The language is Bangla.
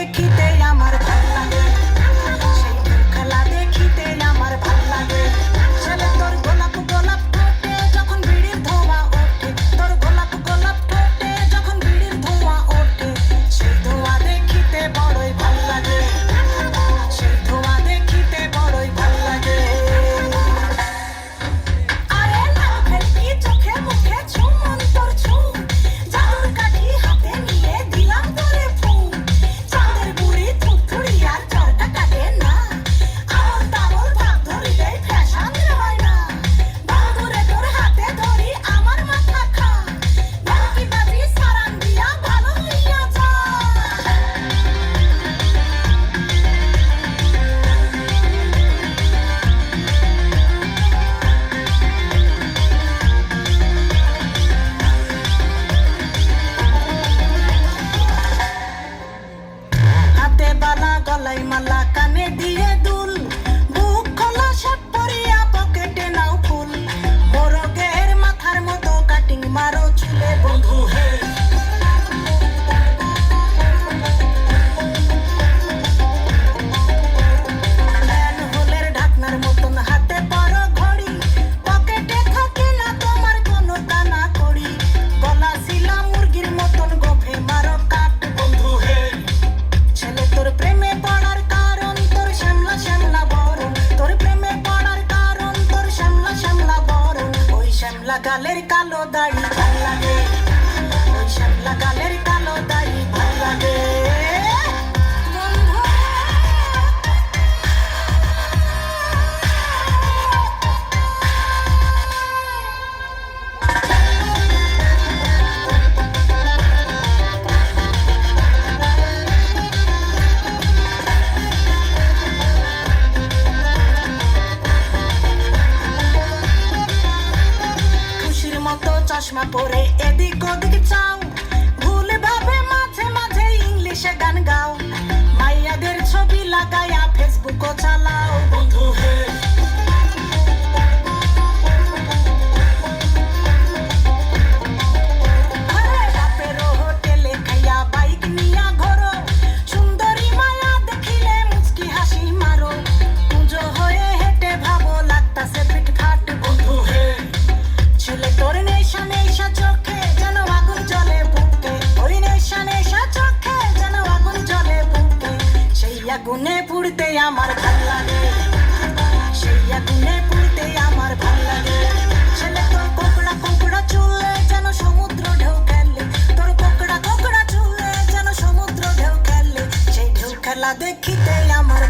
দেখিতে আমার ভাল লাগে, সেই খেলা দেখিতে আমার ভাল লাগে। ছেলে তোর গোলাপ গোলাপ ঠোঁটে যখন বিড়ির ধোঁয়া ওঠে, তোর গোলাপ গোলাপ ঠোঁটে যখন বিড়ির ধোঁয়া ওঠে, সেই ধোঁয়া দেখিতে বড়ই ভাল লাগে, সেই ধোঁয়া দেখিতে বড়ই ভাল লাগে। আরে লাল ভেলকি চোখে মুখে ঝুমন তোর ঝুম, জাদুর কাঠি হাতে নিয়ে দিলাম তোরে ফুল। চাঁদের বুড়ি থুড়থুড়ি আর চরকা কাটে না, আমল তামল ভাব ধরিলে ফ্যাশন হয় না। বন্ধুরে তোর হাতে ধরি আমার মাথা খা, ভেলকি বাজি সারান দিয়া ভালো হইয়া যা। হাতে বালা গলায় মালা কানে দিয়ে দুল, বুক খোলা শার্ট পরিয়া পকেটে নাও ফুল। মোরগের মাথার মতো কাটিং মারো চুলে বন্ধু হে। ম্যানহোলের ঢাকনার মতন হাতে পরো ঘড়ি, পকেটে থাকে না তোমার কোনো দানা কড়ি। গলা শিলা মুরগির মতন গোফে মারো কাট বন্ধু হে। ছেলে তোর প্রেমে পড়ার কারণ তোর শ্যামলা শ্যামলা বরণ, তোর প্রেমে পড়ার কারণ তোর শ্যামলা শ্যামলা বরণ। ওই শ্যামলা গালের কালো দাড়ি ভাল লাগে, ওই শ্যামলা গালের কালো দাড়ি ভাল লাগে। খুশির মতো চশমা পরে এদিক ওদিক চাও, ভুলে ভাবে মাঝে মাঝে ইংলিশে গান গাও। মাইয়াদের ছবি লাগায়া ফেসবুকও চালাও বন্ধু হে। আরে বাপেরও হোটেলে খাইয়া বাইক নিয়া ঘোরো, সুন্দরী মায়া দেখিলে মুচকি হাসি মারো। পুজো হয়ে হেঁটে ভাবো লাগতাছে ফিটফাট বন্ধু হে। ছেলে তোর নেশা নেশা চোখে যেন আগুন জ্বলে বুকে, ওই নেশা নেশা চোখে যেন আগুন জ্বলে বুকে। সেই আগুনে পুড়তে আমার ভাল লাগে, সেই আগুনে পুড়তে আমার ভাল লাগে। ছেলে তোর কোকড়া কোকড়া চুলে যেন সমুদ্র ঢেউ খেলে, তোর কোকড়া কোকড়া চুলে যেন সমুদ্র ঢেউ খেলে। সেই ঢেউ খেলা দেখিতে আমার